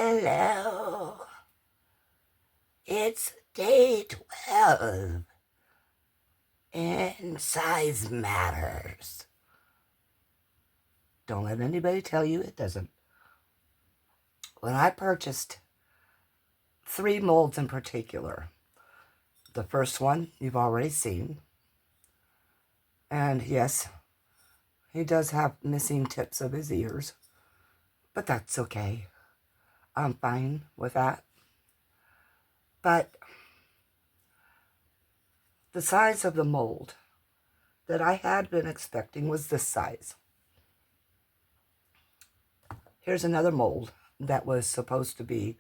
Hello. It's day 12 and size matters. Don't let anybody tell you it doesn't. When I purchased 3 molds in particular, the first one you've already seen. And yes, he does have missing tips of his ears, but that's okay. I'm fine with that. But the size of the mold that I had been expecting was this size. Here's another mold that was supposed to be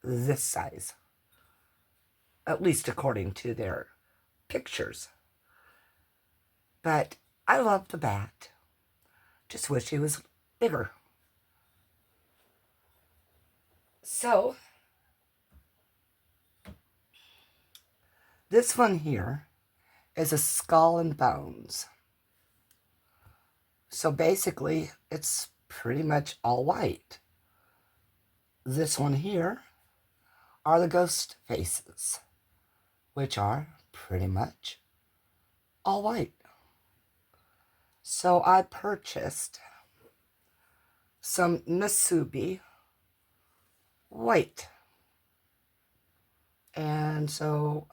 this size, at least according to their pictures. But I love the bat. Just wish he was bigger. So, this one here is a skull and bones. So basically, it's pretty much all white. This one here are the ghost faces, which are pretty much all white. So I purchased some Nasubi white. And so,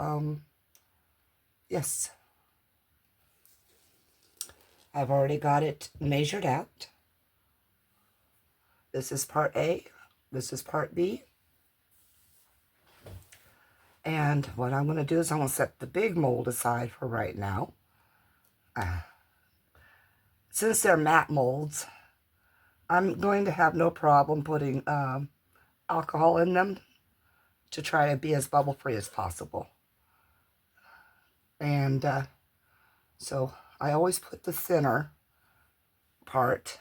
yes, I've already got it measured out. This is part A, this is part B. And what I'm going to do is I'm going to set the big mold aside for right now. Since they're matte molds, I'm going to have no problem putting alcohol in them to try to be as bubble free as possible. And so I always put the thinner part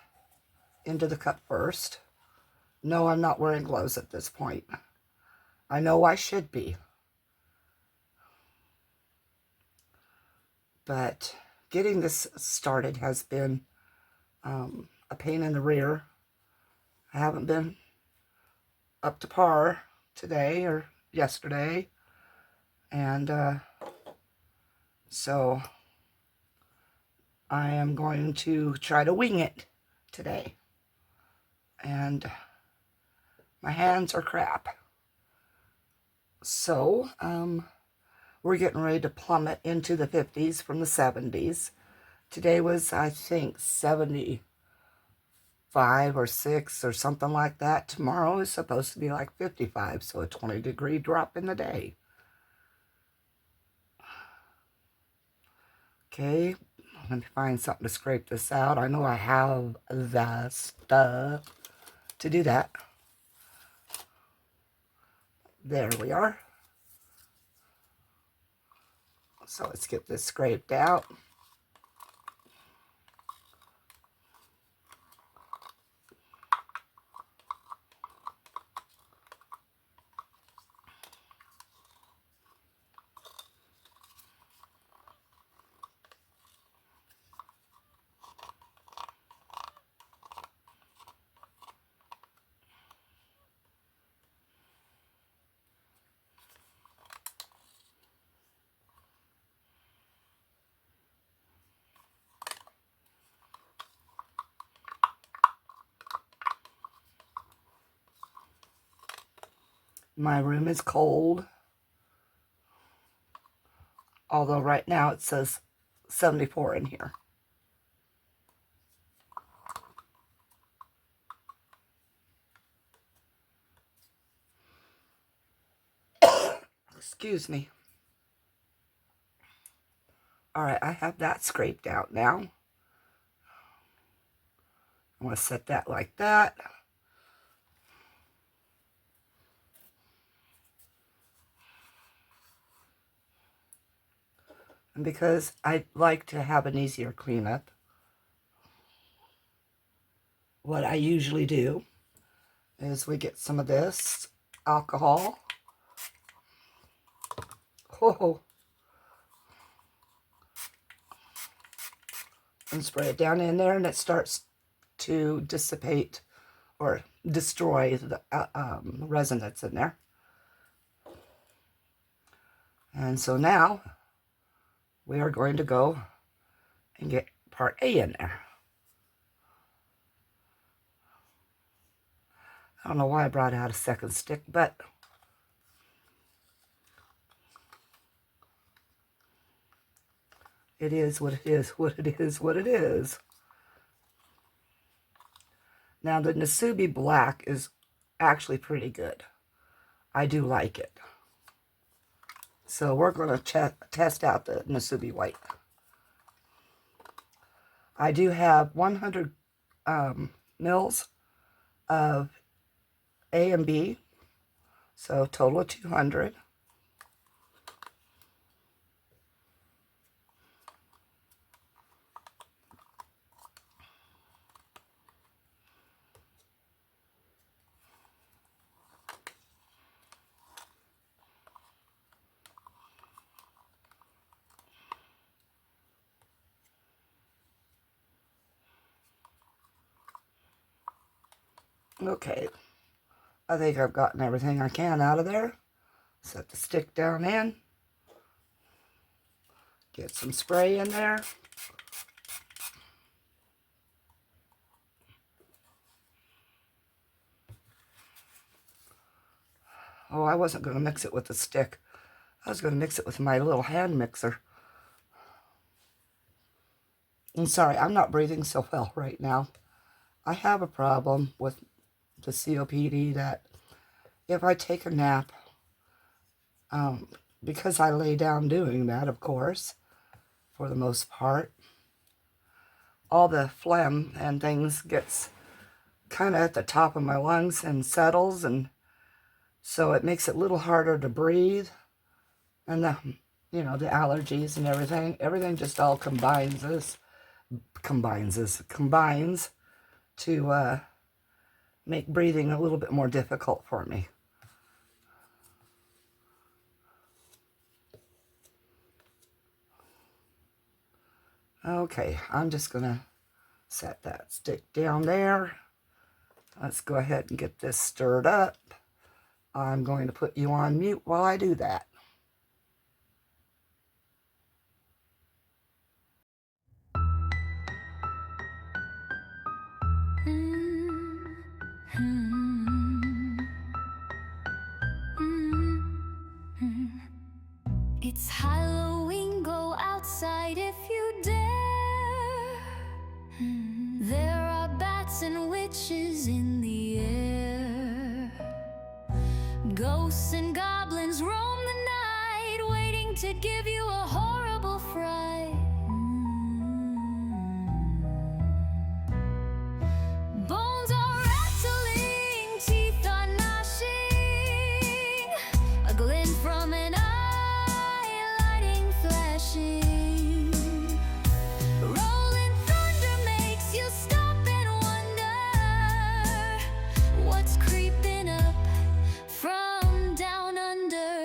into the cup first. No, I'm not wearing gloves at this point. I know I should be. But getting this started has been a pain in the rear. I haven't been up to par today or yesterday. And so I am going to try to wing it today. And my hands are crap. So, we're getting ready to plummet into the 50s from the 70s. Today was, I think, 75 or 6 or something like that. Tomorrow is supposed to be like 55, so a 20-degree drop in the day. Okay, let me find something to scrape this out. I know I have the stuff to do that. There we are. So let's get this scraped out. My room is cold, although right now it says 74 in here. Excuse me. All right, I have that scraped out now. I'm going to set that like that. And because I like to have an easier cleanup, what I usually do is we get some of this alcohol. Oh, and spray it down in there, and it starts to dissipate or destroy the resin that's in there. And so now we are going to go and get part A in there. I don't know why I brought out a second stick, but it is what it is, what it is, what it is. Now the Nasubi Black is actually pretty good. I do like it. So we're going to test out the Nasubi White. I do have 100 mils of A and B, so total of 200. Okay, I think I've gotten everything I can out of there. Set the stick down in. Get some spray in there. Oh, I wasn't going to mix it with the stick. I was going to mix it with my little hand mixer. I'm sorry, I'm not breathing so well right now. I have a problem with the COPD that if I take a nap, because I lay down doing that, of course, for the most part, all the phlegm and things gets kind of at the top of my lungs and settles, and so it makes it a little harder to breathe, and the allergies and everything just all combines to make breathing a little bit more difficult for me. Okay, I'm just going to set that stick down there. Let's go ahead and get this stirred up. I'm going to put you on mute while I do that. It's Halloween, go outside if you dare. There are bats and witches in the air. Ghosts and goblins roam the night, waiting to give you a horrible fright. Bones are rattling, teeth are gnashing, a glint from an eye, lighting flashing. Rolling thunder makes you stop and wonder what's creeping up from down under.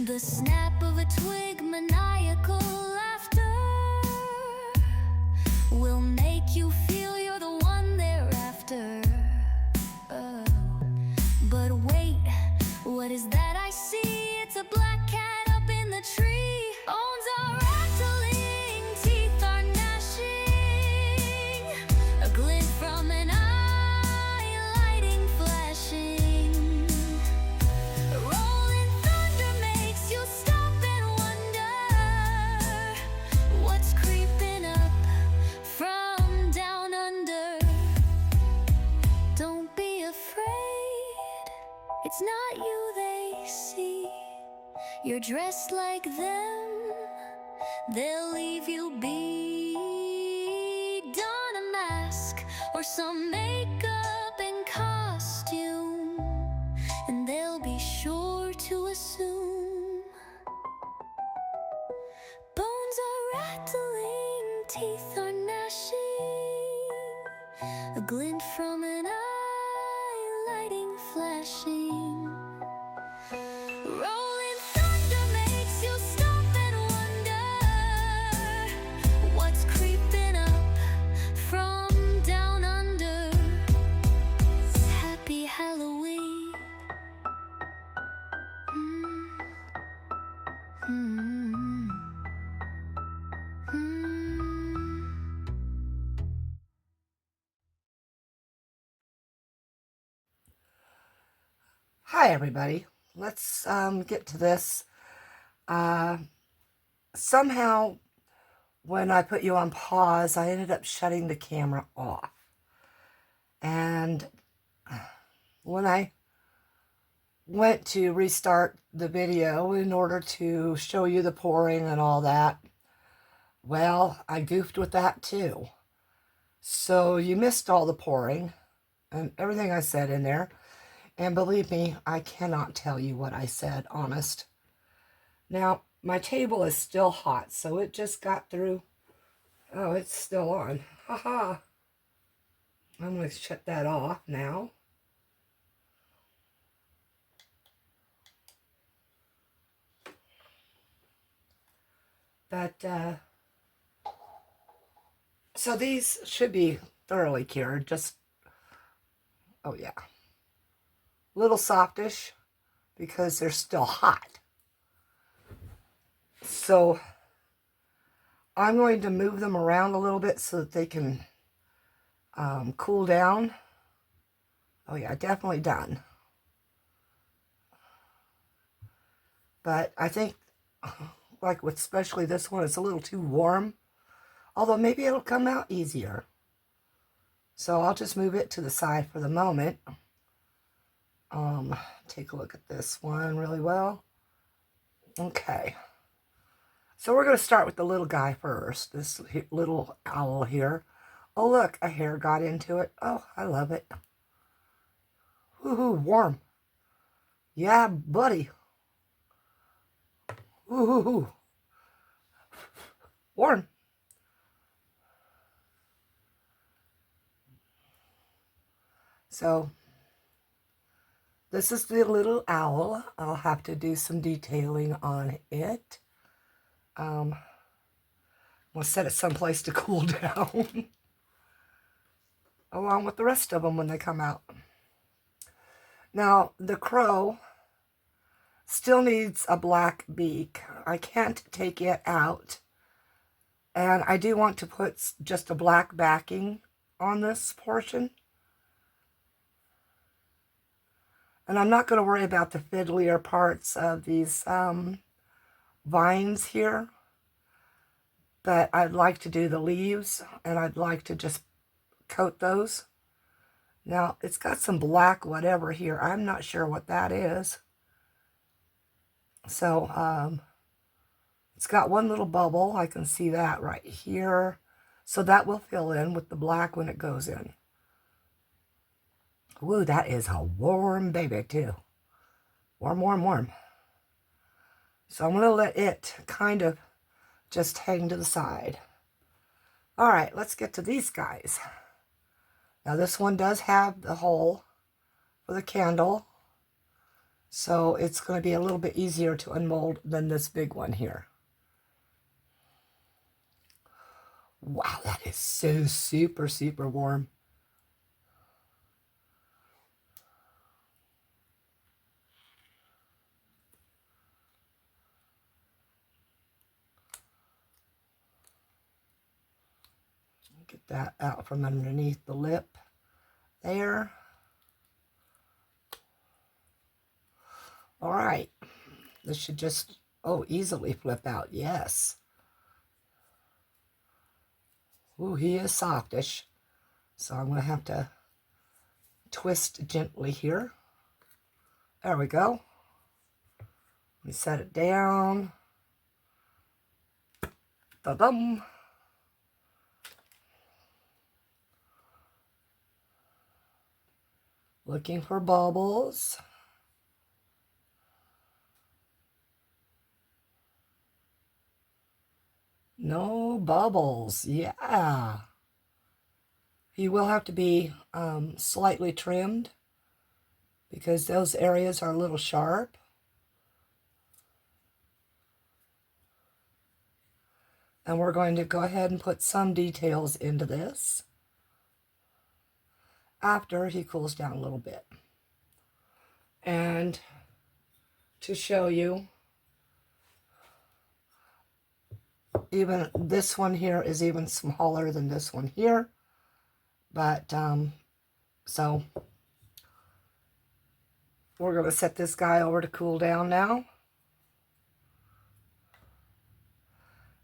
The snap of a twig, maniacal laughter will make you feel you're the one they're after. But wait, what is that I see? It's a black cat up in the tree. Bones are rattling, teeth are gnashing, a glint from an eye, lighting flashing. Rolling thunder makes you stop and wonder what's creeping up from down under. Don't be afraid, it's not you they see. You're dressed like them, they'll leave you be. Don a mask or some makeup and costume, and they'll be sure to assume. Bones are rattling, teeth are gnashing, a glint from an eye, lighting flashing. Rolling thunder makes you stop and wonder what's creeping up from down under. Hi, everybody. Let's get to this. Somehow, when I put you on pause, I ended up shutting the camera off. And when I went to restart the video in order to show you the pouring and all that, well, I goofed with that too. So you missed all the pouring and everything I said in there. And believe me, I cannot tell you what I said, honest. Now, my table is still hot, so it just got through. Oh, it's still on. Haha. I'm going to shut that off now. But, so these should be thoroughly cured. Just, oh yeah. A little softish because they're still hot. So, I'm going to move them around a little bit so that they can cool down. Oh yeah, definitely done. But I think, like with especially this one, it's a little too warm. Although maybe it'll come out easier. So I'll just move it to the side for the moment. Take a look at this one really well. Okay. So we're going to start with the little guy first. This little owl here. Oh, look, a hair got into it. Oh, I love it. Woohoo, warm. Yeah, buddy. Woohoo. Warm. So, this is the little owl. I'll have to do some detailing on it. We'll set it someplace to cool down. Along with the rest of them when they come out. Now, the crow still needs a black beak. I can't take it out. And I do want to put just a black backing on this portion. And I'm not going to worry about the fiddlier parts of these vines here. But I'd like to do the leaves, and I'd like to just coat those. Now, it's got some black whatever here. I'm not sure what that is. So, it's got one little bubble. I can see that right here. So that will fill in with the black when it goes in. Woo, that is a warm baby too. Warm, warm, warm. So I'm going to let it kind of just hang to the side. All right, let's get to these guys. Now this one does have the hole for the candle. So it's going to be a little bit easier to unmold than this big one here. Wow, that is so super, super warm. Get that out from underneath the lip there. All right, this should just, oh, easily flip out, yes. Ooh, he is softish. So I'm going to have to twist gently here. There we go. Let me set it down. Ta-dum! Looking for bubbles. No bubbles. Yeah. He will have to be slightly trimmed because those areas are a little sharp. And we're going to go ahead and put some details into this after he cools down a little bit. And to show you, even this one here is even smaller than this one here. But, so We're going to set this guy over to cool down now.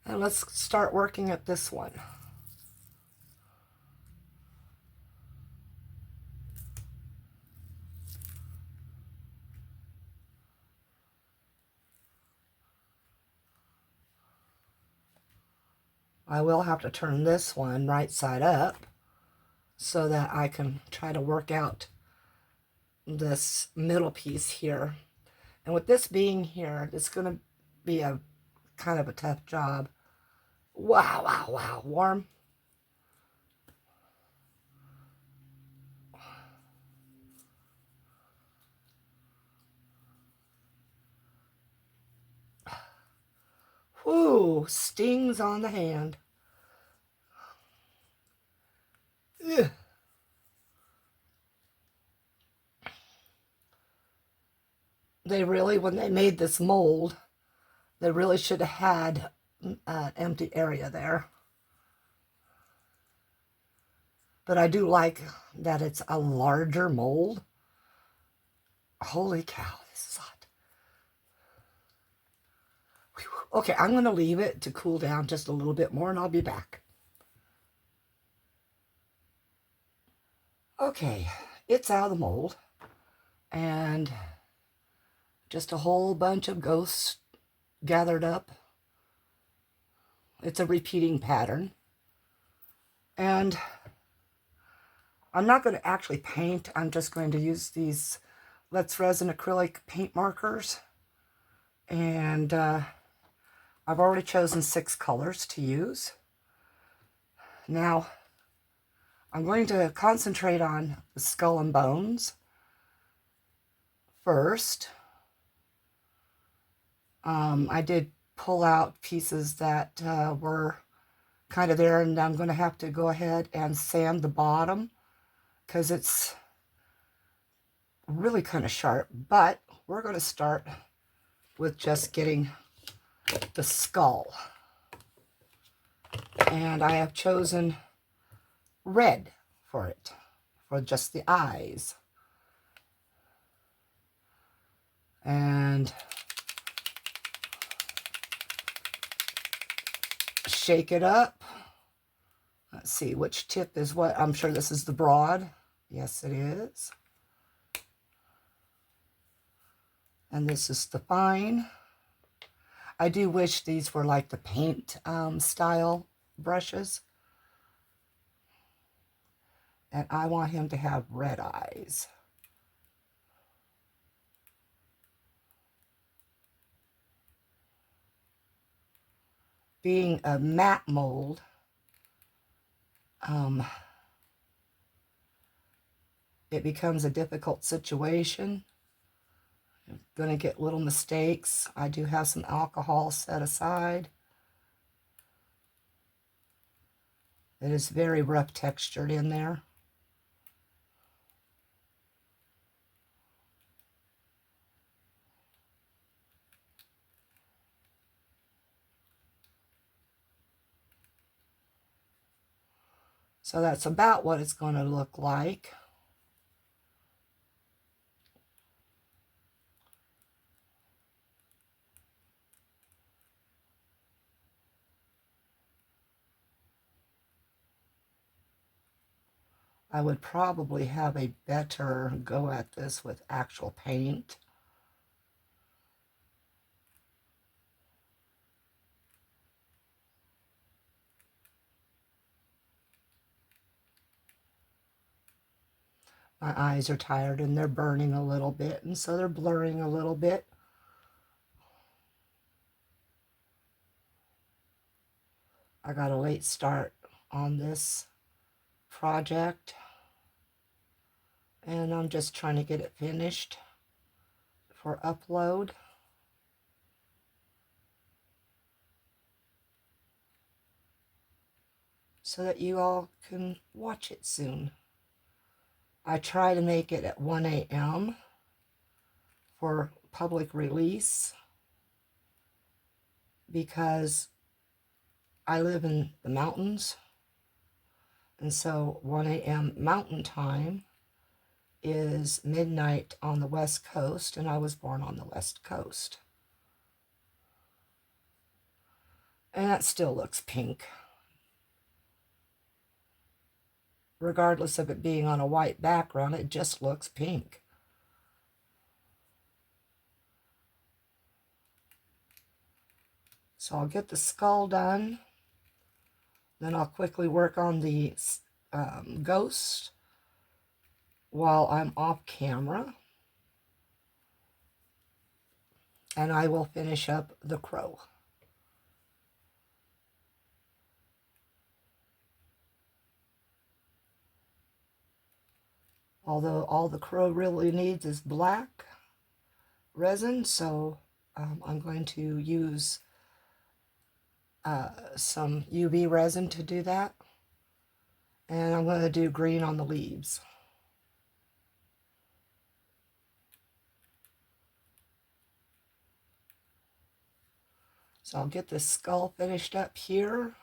And let's start working at this one. I will have to turn this one right side up so that I can try to work out this middle piece here. And with this being here, it's going to be a kind of a tough job. Wow, wow, wow, warm. Whoo, stings on the hand. Ugh. They really, when they made this mold, they really should have had an empty area there. But I do like that it's a larger mold. Holy cow, this is hot. Whew. Okay, I'm going to leave it to cool down just a little bit more and I'll be back. Okay, it's out of the mold. And just a whole bunch of ghosts gathered up. It's a repeating pattern. And I'm not going to actually paint. I'm just going to use these Let's Resin acrylic paint markers. And I've already chosen 6 colors to use. Now, I'm going to concentrate on the skull and bones first. I did pull out pieces that were kind of there, and I'm going to have to go ahead and sand the bottom because it's really kind of sharp. But we're going to start with just getting the skull. And I have chosen red for it, for just the eyes. And shake it up. Let's see which tip is what. I'm sure this is the broad. Yes, it is. And this is the fine. I do wish these were like the paint style brushes. And I want him to have red eyes. Being a matte mold, it becomes a difficult situation. You're going to get little mistakes. I do have some alcohol set aside. It is very rough textured in there. So that's about what it's going to look like. I would probably have a better go at this with actual paint. My eyes are tired and they're burning a little bit, and so they're blurring a little bit. I got a late start on this project, and I'm just trying to get it finished for upload. So that you all can watch it soon. I try to make it at 1 a.m. for public release because I live in the mountains, and so 1 a.m. mountain time is midnight on the West Coast, and I was born on the West Coast. And that still looks pink, regardless of it being on a white background. It just looks pink. So I'll get the skull done, then I'll quickly work on the ghost while I'm off camera, and I will finish up the crow. Although all the crow really needs is black resin, so I'm going to use some UV resin to do that. And I'm going to do green on the leaves. So I'll get this skull finished up here.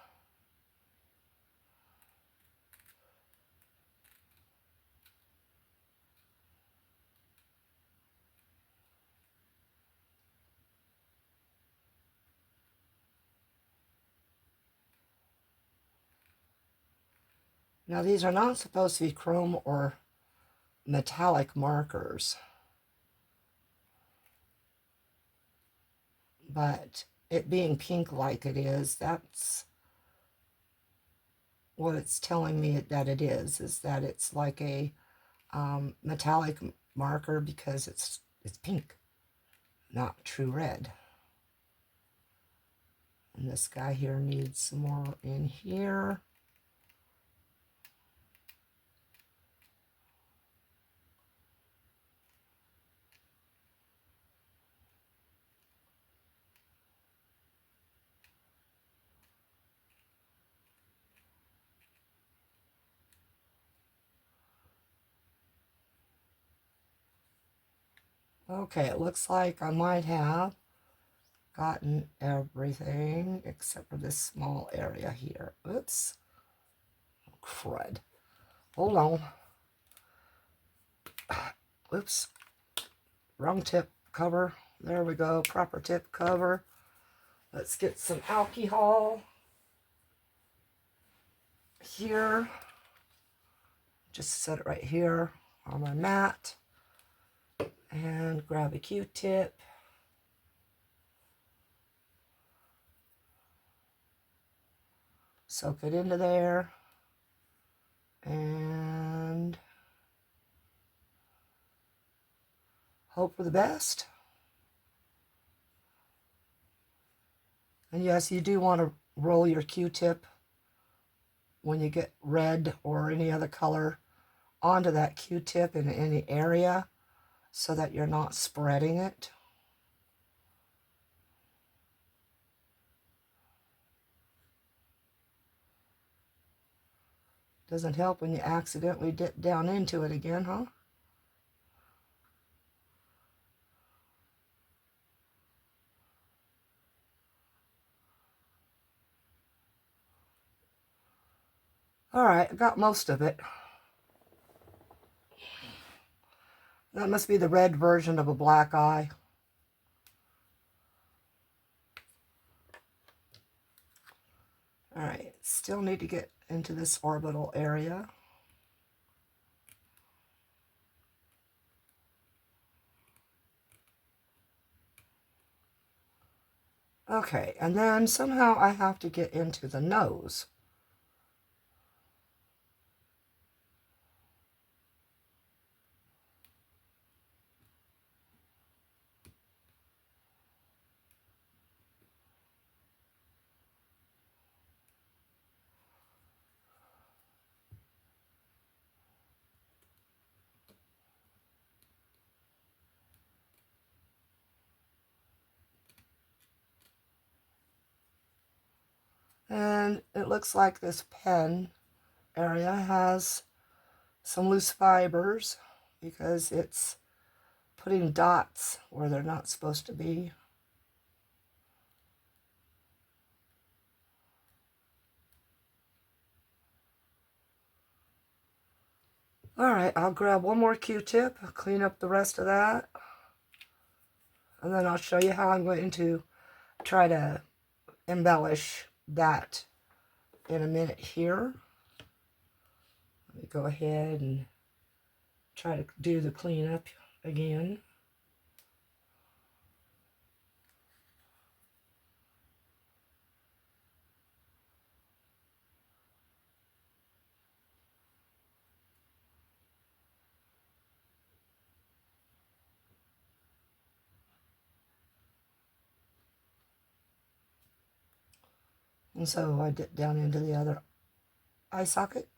Now these are not supposed to be chrome or metallic markers, but it being pink like it is, that's what it's telling me that it is that it's like a metallic marker because it's pink, not true red. And this guy here needs some more in here. Okay, it looks like I might have gotten everything except for this small area here. Oops. Oh, crud. Hold on. Oops. Wrong tip cover. There we go. Proper tip cover. Let's get some alcohol here. Just set it right here on my mat. And grab a Q-tip. Soak it into there. And hope for the best. And yes, you do want to roll your Q-tip when you get red or any other color onto that Q-tip in any area so that you're not spreading it. Doesn't help when you accidentally dip down into it again, huh? All right, I got most of it. That must be the red version of a black eye. All right, still need to get into this orbital area. Okay, and then somehow I have to get into the nose. And it looks like this pen area has some loose fibers because it's putting dots where they're not supposed to be. Alright, I'll grab one more Q-tip, clean up the rest of that, and then I'll show you how I'm going to try to embellish that in a minute here. Let me go ahead and try to do the cleanup again. And so I dip down into the other eye socket.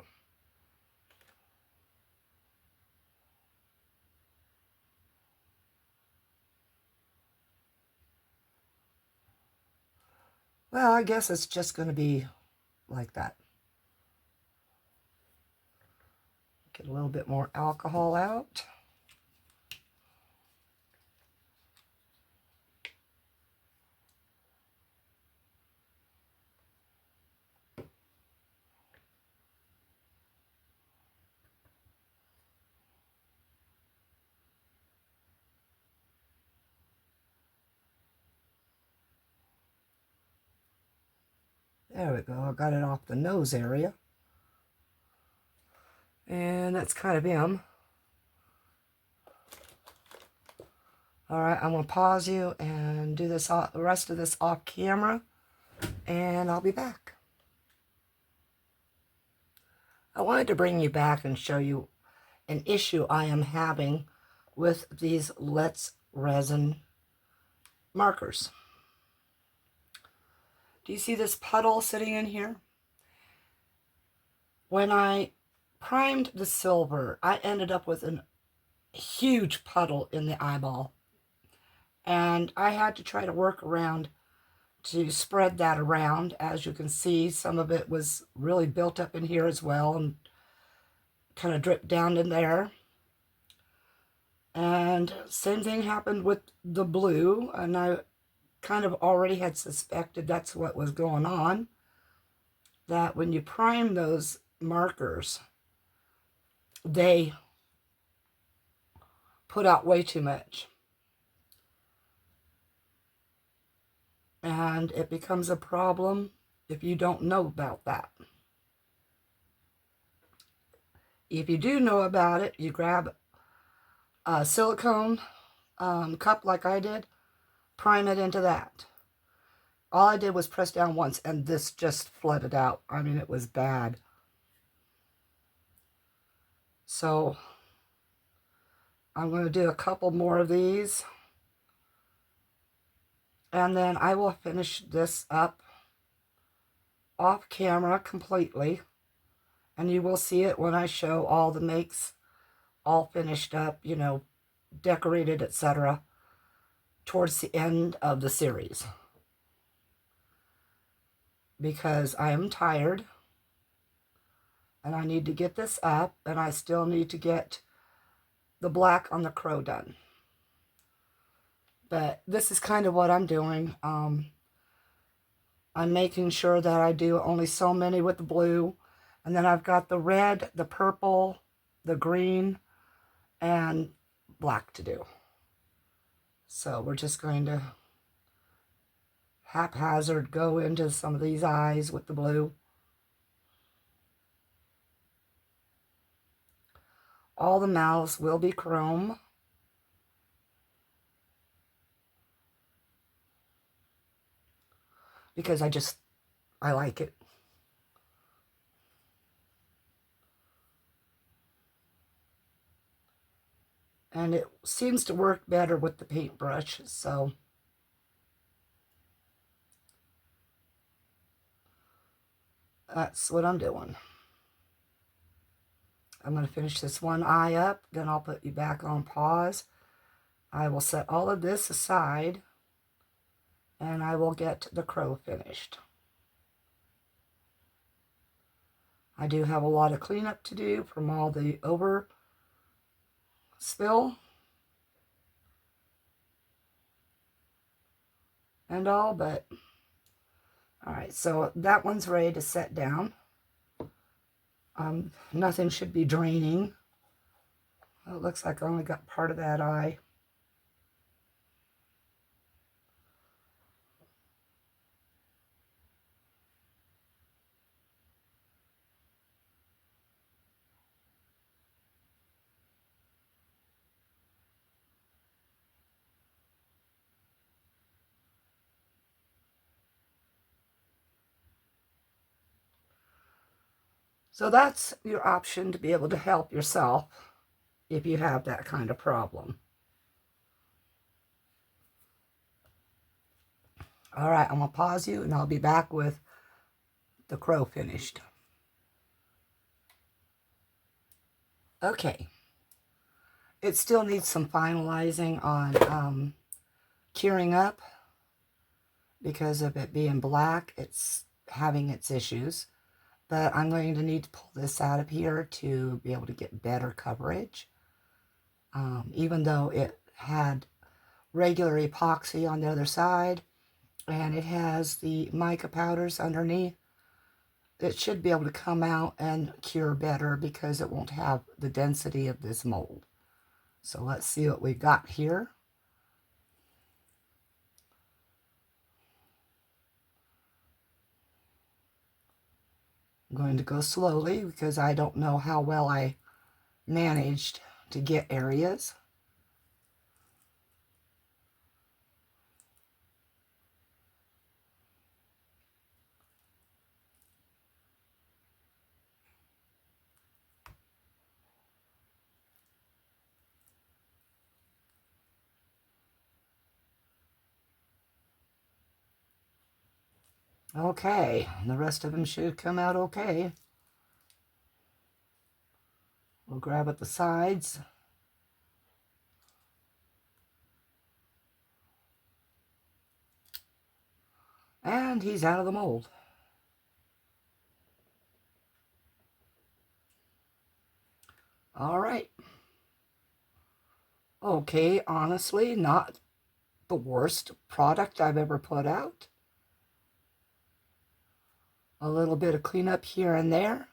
Well, I guess it's just going to be like that. Get a little bit more alcohol out. There we go. I got it off the nose area. And that's kind of him. Alright, I'm going to pause you and do this the rest of this off camera. And I'll be back. I wanted to bring you back and show you an issue I am having with these Let's Resin markers. Do you see this puddle sitting in here? When I primed the silver, I ended up with a huge puddle in the eyeball. And I had to try to work around to spread that around. As you can see, some of it was really built up in here as well and kind of dripped down in there. And same thing happened with the blue, and I kind of already had suspected that's what was going on, that when you prime those markers, they put out way too much. And it becomes a problem if you don't know about that. If you do know about it, you grab a silicone cup like I did, prime it into that. All I did was press down once and this just flooded out. I mean, it was bad. So I'm going to do a couple more of these. And then I will finish this up off camera completely. And you will see it when I show all the makes all finished up, you know, decorated, etc. towards the end of the series. Because I am tired. And I need to get this up. And I still need to get the black on the crow done. But this is kind of what I'm doing. I'm making sure that I do only so many with the blue. And then I've got the red, the purple, the green, and black to do. So we're just going to haphazard go into some of these eyes with the blue. All the mouths will be chrome. Because I like it. And it seems to work better with the paintbrush, so that's what I'm doing. I'm going to finish this one eye up, then I'll put you back on pause. I will set all of this aside, and I will get the crow finished. I do have a lot of cleanup to do from all the over spill and all, but alright, so that one's ready to set down. Nothing should be draining. Well, it looks like I only got part of that eye. So that's your option to be able to help yourself if you have that kind of problem. All right, I'm going to pause you and I'll be back with the crow finished. Okay. It still needs some finalizing on curing up because of it being black. It's having its issues. But I'm going to need to pull this out of here to be able to get better coverage. Even though it had regular epoxy on the other side and it has the mica powders underneath, it should be able to come out and cure better because it won't have the density of this mold. So let's see what we've got here. I'm going to go slowly because I don't know how well I managed to get areas. Okay, the rest of them should come out okay. We'll grab at the sides. And he's out of the mold. All right. Okay, honestly, not the worst product I've ever put out. A little bit of cleanup here and there.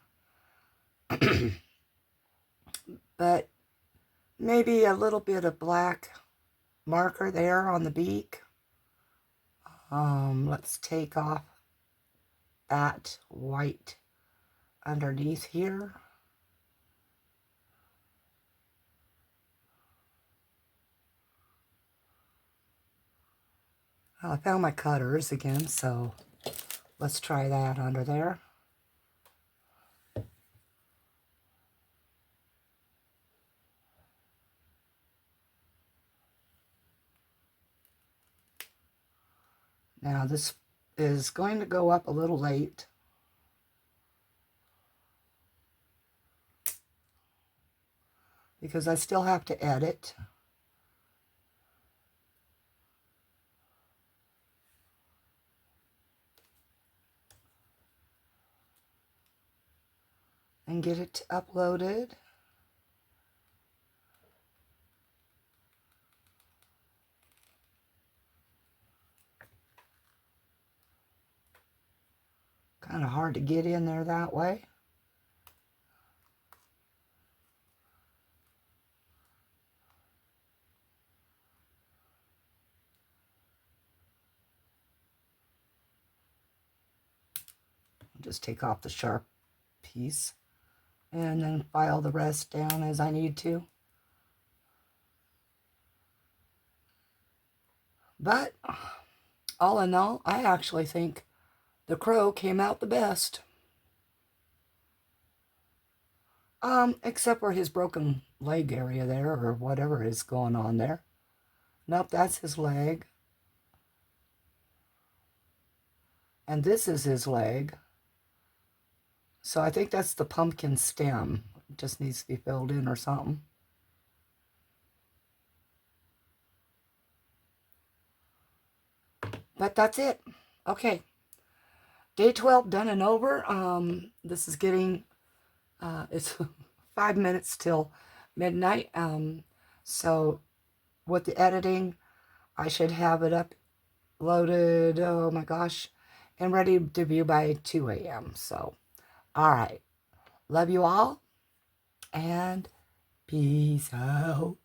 But maybe a little bit of black marker there on the beak. Let's take off that white underneath here. I found my cutters again, so let's try that under there. Now this is going to go up a little late. Because I still have to edit. And get it uploaded. Kind of hard to get in there that way. Just take off the sharp piece and then file the rest down as I need to. But all in all, I actually think the crow came out the best. Except for his broken leg area there, or whatever is going on there. Nope, that's his leg. And this is his leg. So I think that's the pumpkin stem. It just needs to be filled in or something. But that's it. Okay. Day 12 done and over. This is getting, it's 5 minutes till midnight. So with the editing, I should have it uploaded, oh my gosh, and ready to view by 2 a.m. So, all right. Love you all, and Peace out.